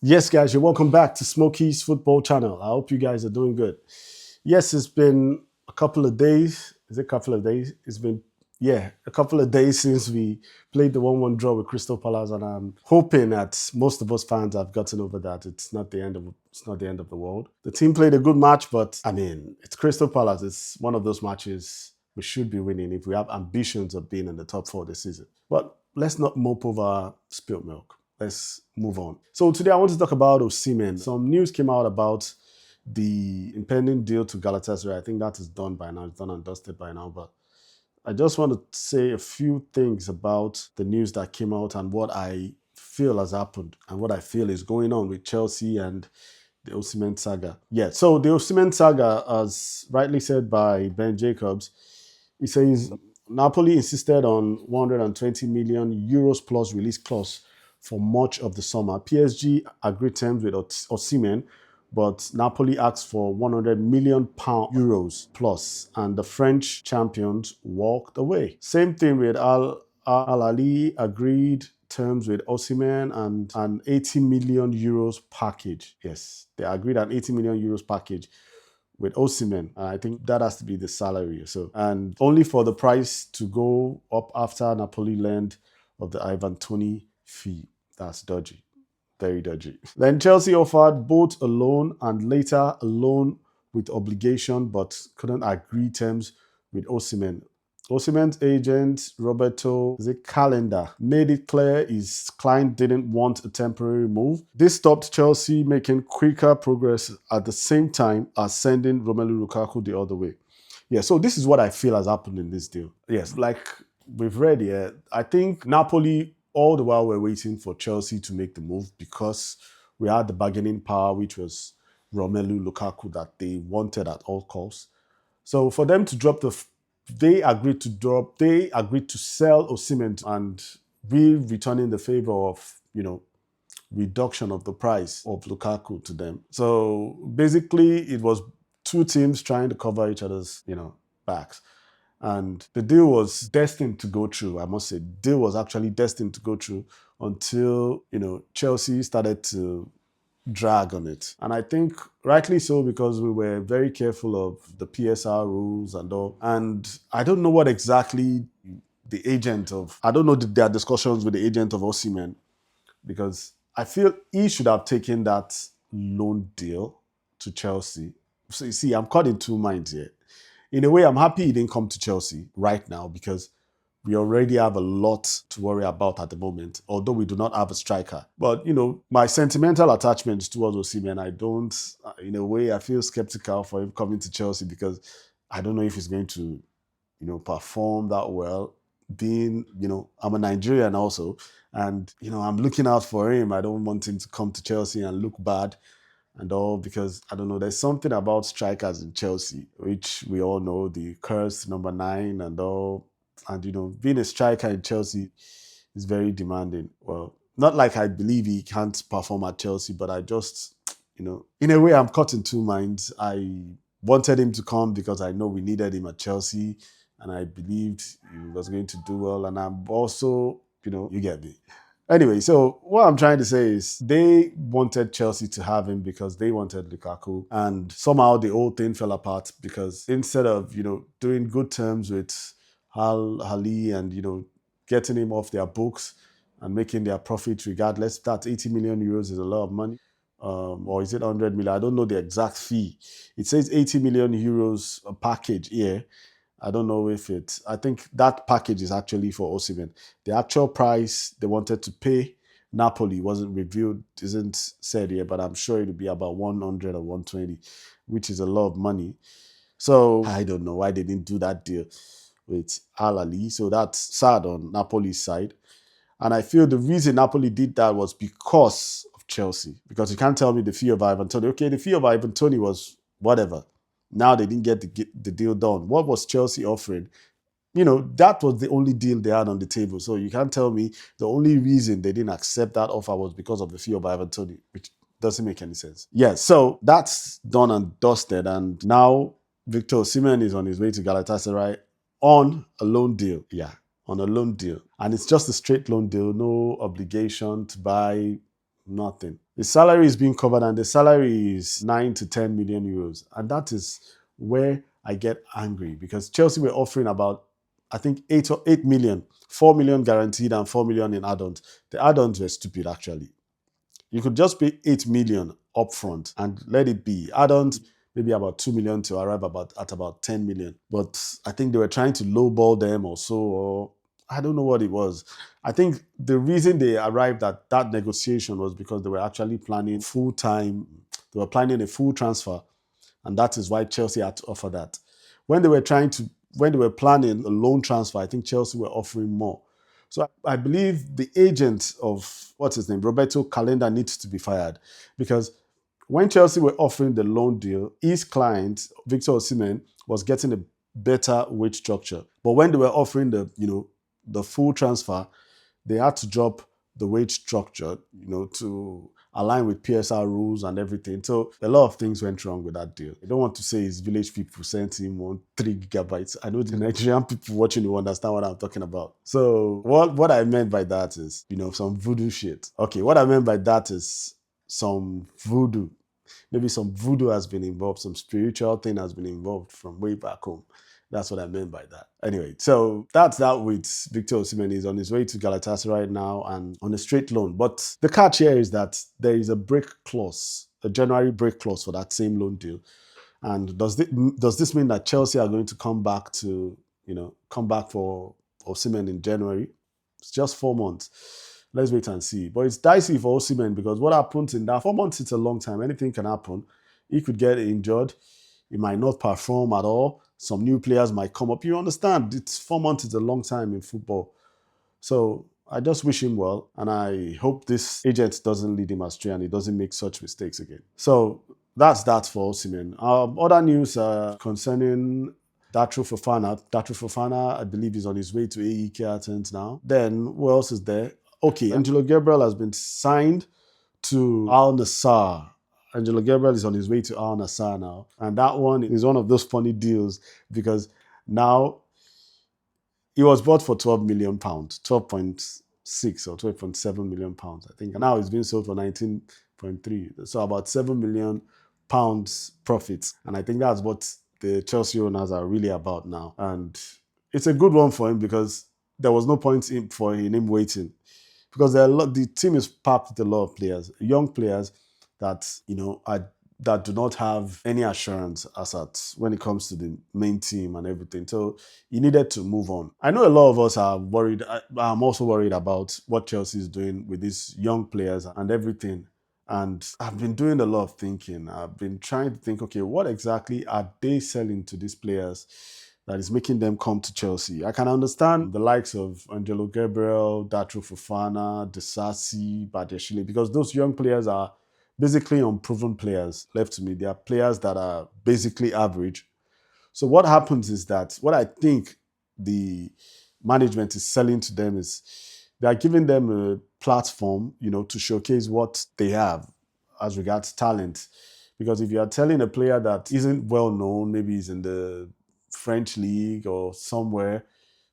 Yes, guys, you're welcome back to Smokey's football channel. I hope you guys are doing good. Yes, it's been a couple of days. Is it a couple of days? It's been, yeah, a couple of days since we played the 1-1 draw with Crystal Palace, and I'm hoping that most of us fans have gotten over that. It's not the end of the world. The team played a good match, but I mean, it's Crystal Palace. It's one of those matches we should be winning if we have ambitions of being in the top four this season. But let's not mope over spilt milk. Let's move on. So today I want to talk about Oshimen. Some news came out about the impending deal to Galatasaray. I think that is done by now. It's done and dusted by now. But I just want to say a few things about the news that came out and what I feel has happened and what I feel is going on with Chelsea and the Osimhen saga. Yeah, so the Osimhen saga, as rightly said by Ben Jacobs, he says Napoli insisted on 120 million euros plus release clause for much of the summer. PSG agreed terms with Osimhen, but Napoli asked for 100 million euros plus, and the French champions walked away. Same thing with Al Ali agreed terms with Osimhen and an 80 million euros package. Yes, they agreed an 80 million euros package with Osimhen. I think that has to be the salary. So, and only for the price to go up after Napoli learned of the Ivan Toney fee. That's dodgy, very dodgy. Then Chelsea offered both a loan and later a loan with obligation, but couldn't agree terms with Osimhen. Osimhen's agent, Roberto Calendar, made it clear his client didn't want a temporary move. This stopped Chelsea making quicker progress at the same time as sending Romelu Lukaku the other way. Yeah, so this is what I feel has happened in this deal. Yes, like we've read here, I think Napoli, all the while we're waiting for Chelsea to make the move because we had the bargaining power, which was Romelu Lukaku that they wanted at all costs. So for them to drop they agreed to sell Osimhen and we returning the favor of, reduction of the price of Lukaku to them. So basically it was two teams trying to cover each other's, backs. And the deal was destined to go through, I must say. The deal was actually destined to go through until, Chelsea started to drag on it. And I think rightly so because we were very careful of the PSR rules and all. And I don't know what exactly I don't know their discussions with the agent of Osimhen because I feel he should have taken that loan deal to Chelsea. So you see, I'm caught in two minds here. In a way, I'm happy he didn't come to Chelsea right now because we already have a lot to worry about at the moment, although we do not have a striker. But, my sentimental attachment towards Osimhen, I don't, in a way, I feel skeptical for him coming to Chelsea because I don't know if he's going to, perform that well. Being, I'm a Nigerian also, and, I'm looking out for him. I don't want him to come to Chelsea and look bad and all because I don't know. There's something about strikers in Chelsea, which we all know the cursed number 9 and all. And being a striker in Chelsea is very demanding. Well, not like I believe he can't perform at Chelsea, but I just, in a way, I'm caught in two minds. I wanted him to come because I know we needed him at Chelsea, and I believed he was going to do well. And I'm also, you get me. Anyway, so what I'm trying to say is they wanted Chelsea to have him because they wanted Lukaku. And somehow the whole thing fell apart because instead of, doing good terms with Ali and, getting him off their books and making their profit regardless, that 80 million euros is a lot of money. Or is it 100 million? I don't know the exact fee. It says 80 million euros a package here. I don't know if I think that package is actually for Osimhen. The actual price they wanted to pay Napoli wasn't revealed, isn't said here, but I'm sure it'll be about 100 or 120, which is a lot of money. So I don't know why they didn't do that deal with Al Ali. So that's sad on Napoli's side. And I feel the reason Napoli did that was because of Chelsea. Because you can't tell me the fee of Ivan Toney. Okay, the fee of Ivan Toney was whatever. Now they didn't get the deal done. What was Chelsea offering? That was the only deal they had on the table. So you can't tell me the only reason they didn't accept that offer was because of the fee of Ivan Toney, which doesn't make any sense. Yeah, so that's done and dusted. And now Victor Osimhen is on his way to Galatasaray on a loan deal. Yeah, on a loan deal. And it's just a straight loan deal, no obligation to buy, nothing. The salary is being covered, and the salary is 9 to 10 million euros. And that is where I get angry because Chelsea were offering about, I think, 8 million, 4 million guaranteed and 4 million in add-ons. The add-ons were stupid, actually. You could just pay 8 million upfront and let it be. Add-ons maybe about 2 million to arrive at about 10 million. But I think they were trying to lowball them or so, or I don't know what it was. I think the reason they arrived at that negotiation was because they were actually planning full time, they were planning a full transfer, and that is why Chelsea had to offer that. When they were trying to, when they were planning a loan transfer, I think Chelsea were offering more. So I believe the agent of what's his name, Roberto Calenda, needs to be fired because when Chelsea were offering the loan deal, his client Victor Oshimen was getting a better wage structure. But when they were offering the full transfer, they had to drop the wage structure, to align with PSR rules and everything. So a lot of things went wrong with that deal. I don't want to say his village people sent him on 3 gigabytes. I know the Nigerian people watching will understand what I'm talking about. So what I meant by that is, some voodoo shit. Okay, what I meant by that is some voodoo. Maybe some voodoo has been involved, some spiritual thing has been involved from way back home. That's what I meant by that. Anyway, so that's that with Victor Osimhen. He's on his way to Galatasaray right now and on a straight loan. But the catch here is that there is a break clause, a January break clause for that same loan deal. And does this mean that Chelsea are going to come back for Osimhen in January? It's just 4 months. Let's wait and see. But it's dicey for Oshimen because what happens in that 4 months, it's a long time. Anything can happen. He could get injured. He might not perform at all. Some new players might come up. You understand, it's 4 months, it's a long time in football. So I just wish him well. And I hope this agent doesn't lead him astray and he doesn't make such mistakes again. So that's that for Oshimen. Other news concerning Datro Fofana. Datro Fofana, I believe, is on his way to AEK Athens now. Then, who else is there? Okay, Angelo Gabriel has been signed to Al Nassr. Angelo Gabriel is on his way to Al Nassr now. And that one is one of those funny deals because now he was bought for £12 million, 12.6 or 12.7 million pounds, I think. And now he's being sold for 19.3. So about £7 million profits. And I think that's what the Chelsea owners are really about now. And it's a good one for him because there was no point in him waiting. Because the team is packed with a lot of players, young players that that do not have any assurance when it comes to the main team and everything. So he needed to move on. I know a lot of us are worried. I'm also worried about what Chelsea is doing with these young players and everything. And I've been doing a lot of thinking. I've been trying to think, okay, what exactly are they selling to these players that is making them come to Chelsea? I can understand the likes of Angelo Gabriel, Datro Fofana, Disasi, Badiashile, because those young players are basically unproven players, left to me. They are players that are basically average. So what happens is that what I think the management is selling to them is they are giving them a platform, to showcase what they have as regards talent. Because if you are telling a player that isn't well known, maybe he's in the French league or somewhere,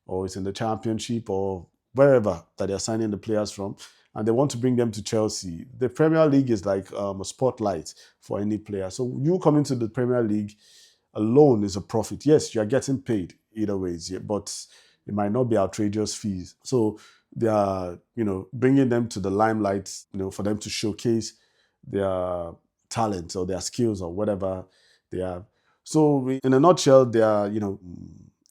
or it's in the championship or wherever that they're signing the players from, and they want to bring them to Chelsea, the Premier League is like a spotlight for any player. So you coming to the Premier League alone is a profit. Yes, you are getting paid either ways, yeah, but it might not be outrageous fees. So they are, bringing them to the limelight, for them to showcase their talents or their skills or whatever they have. So in a nutshell, they are,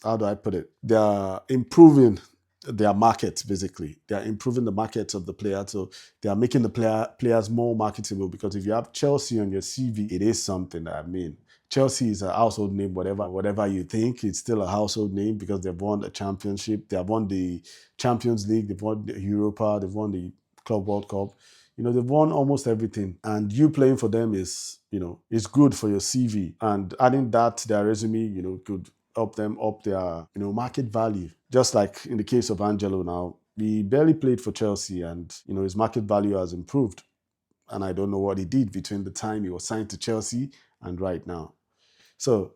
how do I put it? They are improving their market, basically. They are improving the markets of the player. So they are making the players more marketable because if you have Chelsea on your CV, it is something. Chelsea is a household name, whatever you think. It's still a household name because they've won a championship. They have won the Champions League. They've won the Europa. They've won the Club World Cup. They've won almost everything. And you playing for them is good for your CV. And adding that to their resume, could help them up their, market value. Just like in the case of Angelo now, he barely played for Chelsea and, his market value has improved. And I don't know what he did between the time he was signed to Chelsea and right now. So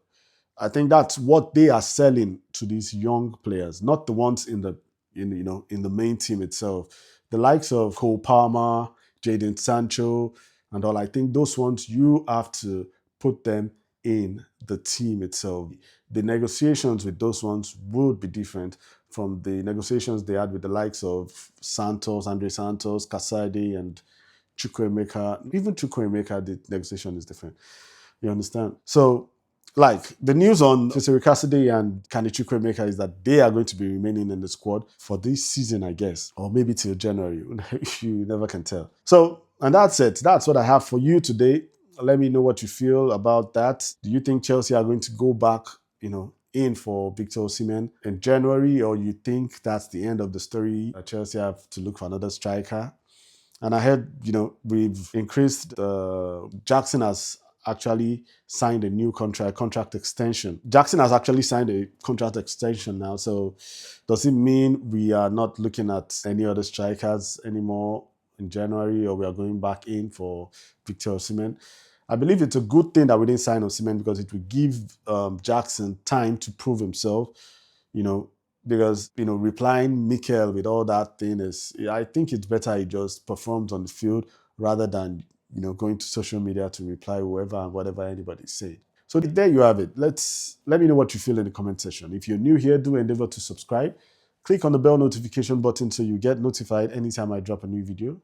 I think that's what they are selling to these young players, not the ones in the main team itself. The likes of Cole Palmer, Jadon Sancho, and all. I think those ones you have to put them in the team itself. The negotiations with those ones would be different from the negotiations they had with the likes of Santos, Andre Santos, Casade, and Chukwuemeka. Even Chukwuemeka, the negotiation is different. You understand? So, like, the news on Cesare Cassidy and Kane Chukwuemeka is that they are going to be remaining in the squad for this season, I guess, or maybe till January. You never can tell. So, and that's it. That's what I have for you today. Let me know what you feel about that. Do you think Chelsea are going to go back, in for Victor Oshimen in January, or you think that's the end of the story? Chelsea have to look for another striker. And I heard, we've increased. Jackson has actually signed a new contract extension. Jackson has actually signed a contract extension now. So does it mean we are not looking at any other strikers anymore in January, or we are going back in for Victor Osimhen? I believe it's a good thing that we didn't sign Osimhen, because it will give Jackson time to prove himself, you know, because, replying Mikel with all that thing is, I think it's better he just performs on the field rather than, going to social media to reply whoever and whatever anybody's saying. So there you have it. Let me know what you feel in the comment section. If you're new here, do endeavor to subscribe. Click on the bell notification button so you get notified anytime I drop a new video.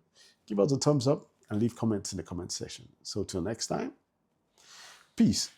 Give us a thumbs up and leave comments in the comment section. So till next time, peace.